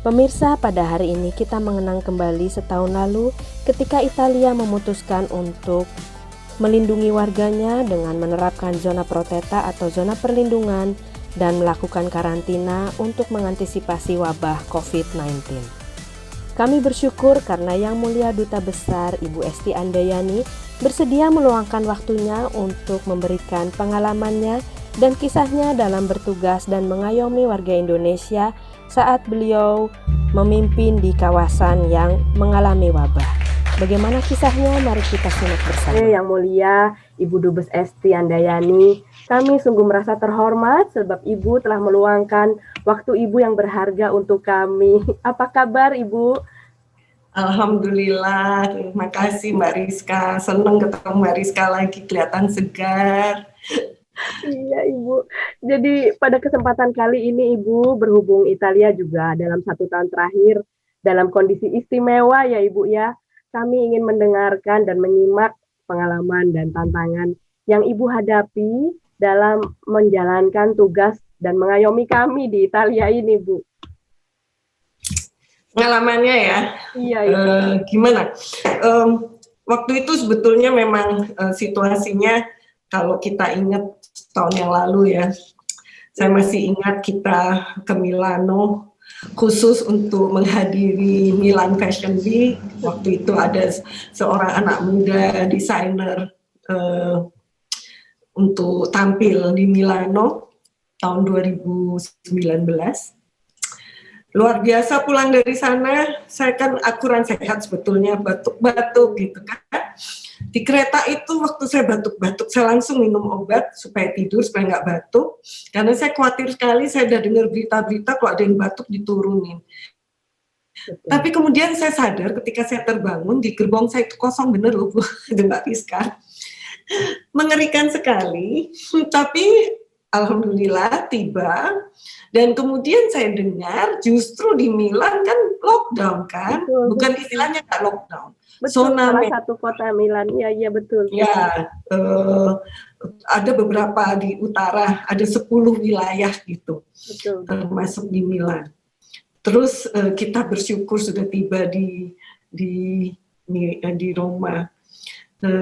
Pemirsa, pada hari ini kita mengenang kembali setahun lalu ketika Italia memutuskan untuk melindungi warganya dengan menerapkan zona protetta atau zona perlindungan dan melakukan karantina untuk mengantisipasi wabah COVID-19. Kami bersyukur karena Yang Mulia Duta Besar Ibu Esti Andayani bersedia meluangkan waktunya untuk memberikan pengalamannya dan kisahnya dalam bertugas dan mengayomi warga Indonesia saat beliau memimpin di kawasan yang mengalami wabah. Bagaimana kisahnya? Mari kita simak bersama. Yang Mulia Ibu Dubes Esti Andayani, kami sungguh merasa terhormat sebab Ibu telah meluangkan waktu Ibu yang berharga untuk kami. Apa kabar Ibu? Alhamdulillah, terima kasih Mbak Rizka. Senang ketemu Mbak Rizka lagi, kelihatan segar. Iya Ibu, jadi pada kesempatan kali ini Ibu berhubung Italia juga dalam 1 tahun terakhir dalam kondisi istimewa ya Ibu ya. Kami ingin mendengarkan dan menyimak pengalaman dan tantangan yang Ibu hadapi dalam menjalankan tugas dan mengayomi kami di Italia ini Bu. Pengalamannya ya, Iya, gimana? Waktu itu sebetulnya memang situasinya kalau kita ingat tahun yang lalu ya, saya masih ingat kita ke Milano khusus untuk menghadiri Milan Fashion Week. Waktu itu ada seorang anak muda desainer untuk tampil di Milano tahun 2019. Luar biasa pulang dari sana, saya kan kurang sehat sebetulnya, batuk-batuk gitu kan. Di kereta itu waktu saya batuk-batuk, saya langsung minum obat supaya tidur, supaya nggak batuk. Karena saya khawatir sekali, saya udah dengar berita-berita kalau ada yang batuk diturunin. Betul. Tapi kemudian saya sadar ketika saya terbangun, di gerbong saya itu kosong bener loh Bu, Mbak Rizka. Mengerikan sekali, tapi alhamdulillah tiba. Dan kemudian saya dengar justru di Milan kan lockdown kan, betul, bukan istilahnya nggak lockdown. Betul, salah satu kota Milan, iya betul. Ya, ada beberapa di utara, ada 10 wilayah gitu, betul. Termasuk di Milan. Terus kita bersyukur sudah tiba di Roma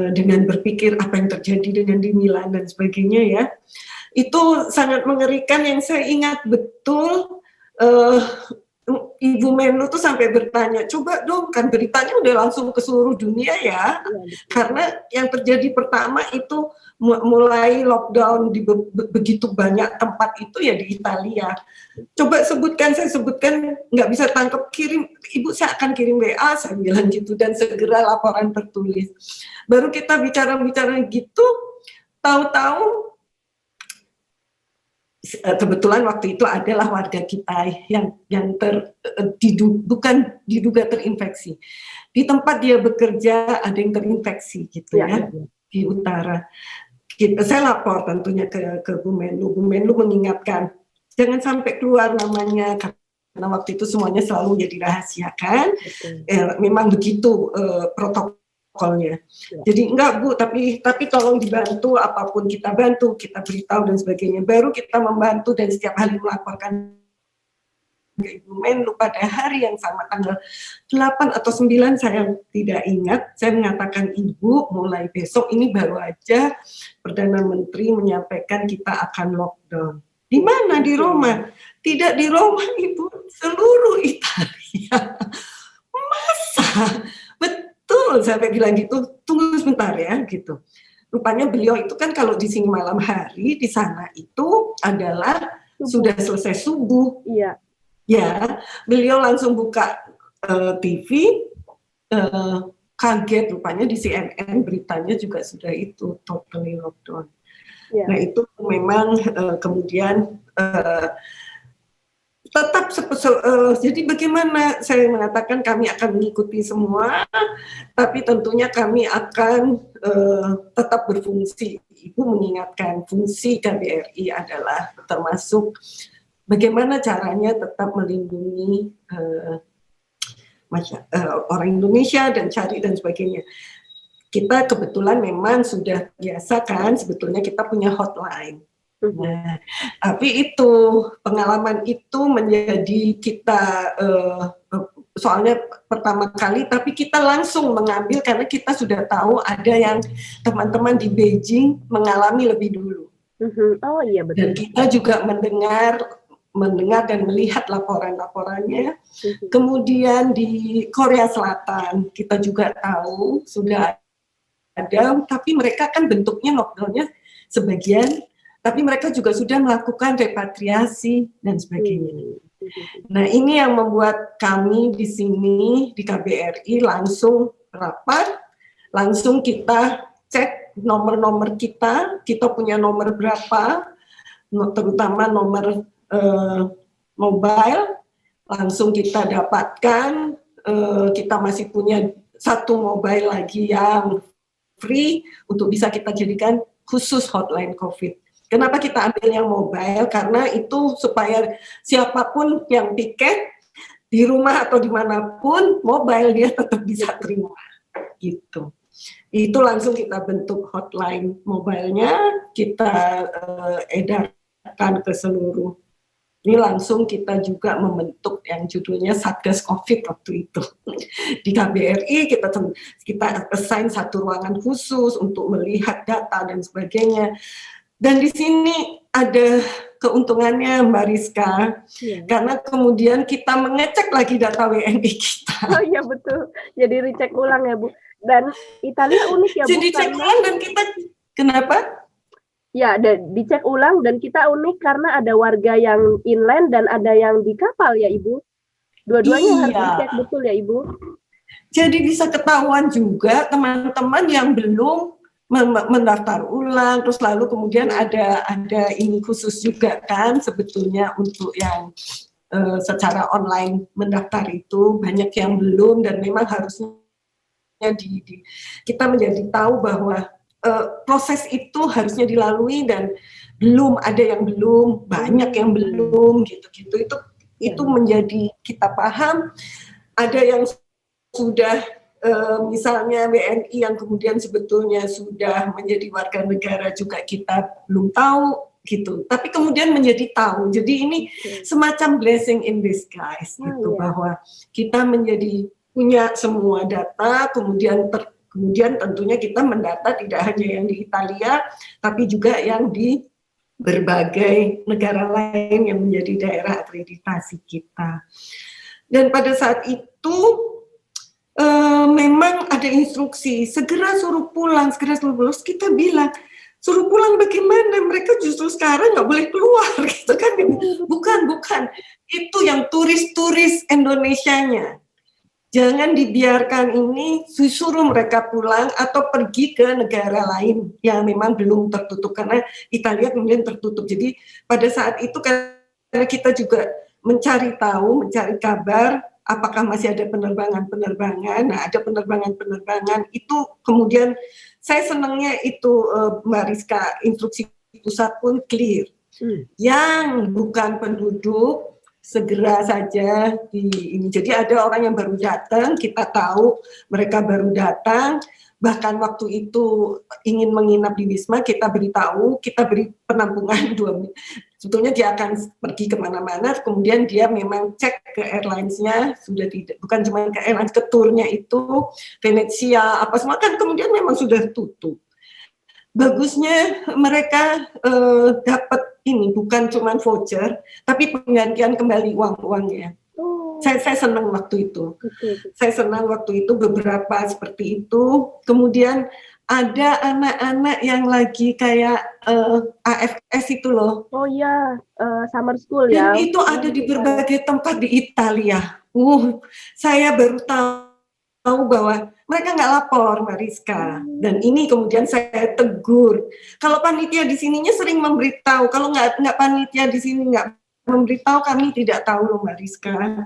dengan berpikir apa yang terjadi dengan di Milan dan sebagainya ya. Itu sangat mengerikan. Yang saya ingat betul Ibu Menlu tuh sampai bertanya, coba dong kan beritanya udah langsung ke seluruh dunia ya, karena yang terjadi pertama itu mulai lockdown di begitu banyak tempat itu ya di Italia. Coba saya sebutkan nggak bisa tangkap, kirim Ibu, saya akan kirim WA, saya bilang gitu, dan segera laporan tertulis. Baru kita bicara gitu, tahu-tahu kebetulan waktu itu adalah warga kita yang bukan diduga terinfeksi. Di tempat dia bekerja ada yang terinfeksi gitu ya. Di utara. Saya lapor tentunya ke Bu Menlu. Bu Menlu mengingatkan jangan sampai keluar namanya karena waktu itu semuanya selalu jadi rahasia kan. Memang begitu protokolnya. Jadi enggak Bu, tapi tolong dibantu, apapun kita bantu, kita beritahu dan sebagainya. Baru kita membantu dan setiap hari melaporkan ke Ibu Menlu pada hari yang sama, tanggal 8 atau 9 saya tidak ingat. Saya mengatakan Ibu, mulai besok ini baru aja Perdana Menteri menyampaikan kita akan lockdown. Di mana? Di Roma. Tidak di Roma Ibu, seluruh Italia. Masa? Betul, sampai bilang gitu, tunggu sebentar ya, gitu. Rupanya beliau itu kan kalau di sini malam hari, di sana itu adalah sudah selesai subuh. Iya. Ya, beliau langsung buka TV, kaget rupanya di CNN beritanya juga sudah itu, totally lockdown. Ya. Nah itu memang kemudian tetap jadi bagaimana saya mengatakan kami akan mengikuti semua, tapi tentunya kami akan tetap berfungsi. Ibu mengingatkan fungsi KBRI adalah termasuk bagaimana caranya tetap melindungi orang Indonesia dan cari dan sebagainya. Kita kebetulan memang sudah biasa kan, sebetulnya kita punya hotline. Nah, tapi itu pengalaman itu menjadi kita soalnya pertama kali, tapi kita langsung mengambil karena kita sudah tahu ada yang teman-teman di Beijing mengalami lebih dulu. Oh iya betul. Dan kita juga mendengar dan melihat laporan-laporannya. Kemudian di Korea Selatan kita juga tahu sudah ada, tapi mereka kan bentuknya lockdown-nya sebagian, tapi mereka juga sudah melakukan repatriasi dan sebagainya. Nah, ini yang membuat kami di sini di KBRI langsung rapat, langsung kita cek nomor-nomor kita punya nomor berapa, terutama nomor mobile, langsung kita dapatkan. Kita masih punya satu mobile lagi yang free untuk bisa kita jadikan khusus hotline COVID. Kenapa kita ambil yang mobile? Karena itu supaya siapapun yang tiket di rumah atau dimanapun, mobile dia tetap bisa terima. Gitu. Itu langsung kita bentuk hotline mobile-nya, kita edarkan ke seluruh. Ini langsung kita juga membentuk yang judulnya Satgas COVID waktu itu. Di KBRI kita assign satu ruangan khusus untuk melihat data dan sebagainya. Dan di sini ada keuntungannya Mbak Rizka, karena kemudian kita mengecek lagi data WNI kita. Oh iya betul, jadi recheck ulang ya Bu. Dan Italia unik ya Bu. Jadi cek ulang dan kita, kenapa? Ya, dicek ulang dan kita unik karena ada warga yang inland dan ada yang di kapal ya Ibu. Dua-duanya harus dicek betul ya Ibu. Jadi bisa ketahuan juga teman-teman yang belum mendaftar ulang, terus lalu kemudian ada ini khusus juga kan sebetulnya untuk yang secara online mendaftar itu banyak yang belum, dan memang harusnya kita menjadi tahu bahwa proses itu harusnya dilalui dan belum ada yang belum, banyak yang belum gitu-gitu. Itu menjadi kita paham. Ada yang sudah misalnya WNI yang kemudian sebetulnya sudah menjadi warga negara juga kita belum tahu gitu, tapi kemudian menjadi tahu. Jadi ini semacam blessing in disguise gitu, bahwa kita menjadi punya semua data, kemudian tentunya kita mendata tidak hanya yang di Italia, tapi juga yang di berbagai negara lain yang menjadi daerah akreditasi kita. Dan pada saat itu memang ada instruksi segera suruh pulang. Kita bilang suruh pulang bagaimana, mereka justru sekarang nggak boleh keluar gitu kan. Bukan itu yang turis Indonesianya, jangan dibiarkan ini, disuruh mereka pulang atau pergi ke negara lain yang memang belum tertutup, karena Italia kemudian tertutup. Jadi pada saat itu karena kita juga mencari kabar apakah masih ada penerbangan. Nah, ada penerbangan itu kemudian saya senangnya itu Mbak Rizka, instruksi pusat pun clear. Yang bukan penduduk segera saja ini. Jadi ada orang yang baru datang, kita tahu mereka baru datang, bahkan waktu itu ingin menginap di Wisma, kita beritahu, kita beri penampungan 2 minggu. Sebetulnya dia akan pergi kemana-mana, kemudian dia memang cek ke airlines-nya, sudah tidak, bukan cuma ke airlines, ke turnya itu, Venezia, apa semua kan kemudian memang sudah tutup. Bagusnya mereka dapat ini, bukan cuma voucher, tapi penggantian kembali uangnya. Saya senang waktu itu. Saya senang waktu itu beberapa seperti itu. Kemudian ada anak-anak yang lagi kayak AFS itu loh. Oh iya, summer school ya. Dan ya. itu ada di berbagai tempat di Italia. Saya baru tahu bahwa mereka nggak lapor, Mbak Rizka. Dan ini kemudian saya tegur. Kalau panitia di sininya sering memberitahu. Kalau nggak panitia di sini nggak memberitahu, kami tidak tahu loh, Mbak Rizka.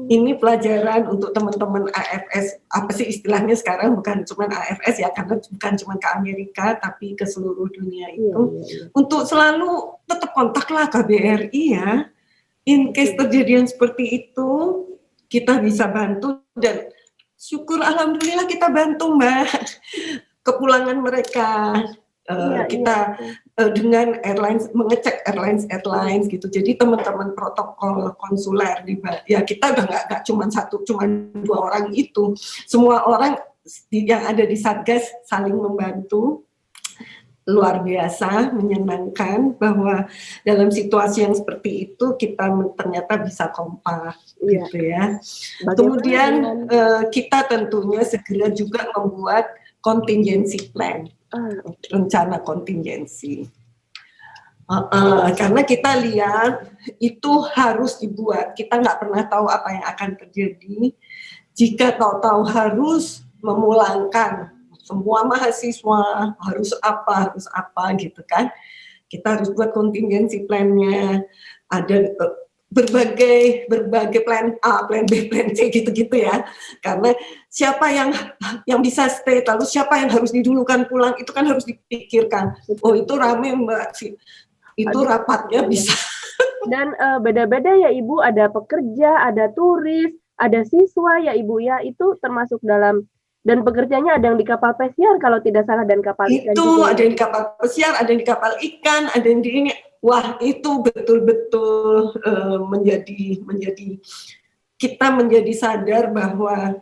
Ini pelajaran untuk teman-teman AFS, apa sih istilahnya sekarang, bukan cuma AFS ya, karena bukan cuma ke Amerika, tapi ke seluruh dunia itu. Untuk selalu tetap kontaklah KBRI ya, in case kejadian seperti itu, kita bisa bantu, dan syukur alhamdulillah kita bantu Mbak, kepulangan mereka. Kita dengan airlines, mengecek airlines gitu. Jadi teman-teman protokol konsuler ya kita udah nggak cuma dua orang itu, semua orang yang ada di Satgas saling membantu. Luar biasa, menyenangkan bahwa dalam situasi yang seperti itu kita ternyata bisa kompak, gitu ya. Kemudian kita tentunya segera juga membuat contingency plan, rencana kontingensi. Karena kita lihat itu harus dibuat. Kita nggak pernah tahu apa yang akan terjadi jika tahu-tahu harus memulangkan semua mahasiswa, harus apa gitu kan. Kita harus buat contingency plan-nya, ada berbagai plan A, plan B, plan C gitu-gitu ya. Karena siapa yang bisa stay, lalu siapa yang harus didulukan pulang, itu kan harus dipikirkan. Oh itu rame Mbak, itu rapatnya bisa. Dan beda-beda ya Ibu, ada pekerja, ada turis, ada siswa ya Ibu ya, itu termasuk dalam. Dan pekerjanya ada yang di kapal pesiar kalau tidak salah, dan kapal ikan itu juga. Ada yang di kapal pesiar, ada yang di kapal ikan, ada yang di ini. Wah itu betul-betul menjadi kita menjadi sadar bahwa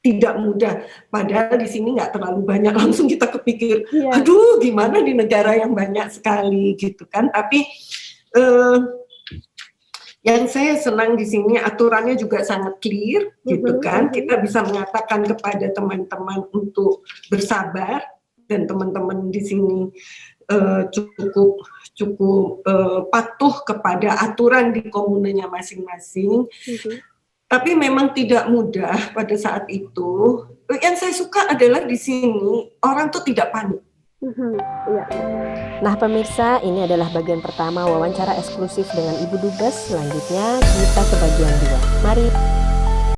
tidak mudah. Padahal di sini nggak terlalu banyak, langsung kita kepikir, aduh gimana di negara yang banyak sekali gitu kan. Tapi yang saya senang di sini aturannya juga sangat clear, gitu kan. Kita bisa mengatakan kepada teman-teman untuk bersabar, dan teman-teman di sini cukup patuh kepada aturan di komunenya masing-masing. Tapi memang tidak mudah pada saat itu. Yang saya suka adalah di sini orang tuh tidak panik. Nah pemirsa, ini adalah bagian pertama wawancara eksklusif dengan Ibu Dubes. Selanjutnya kita ke bagian 2. Mari.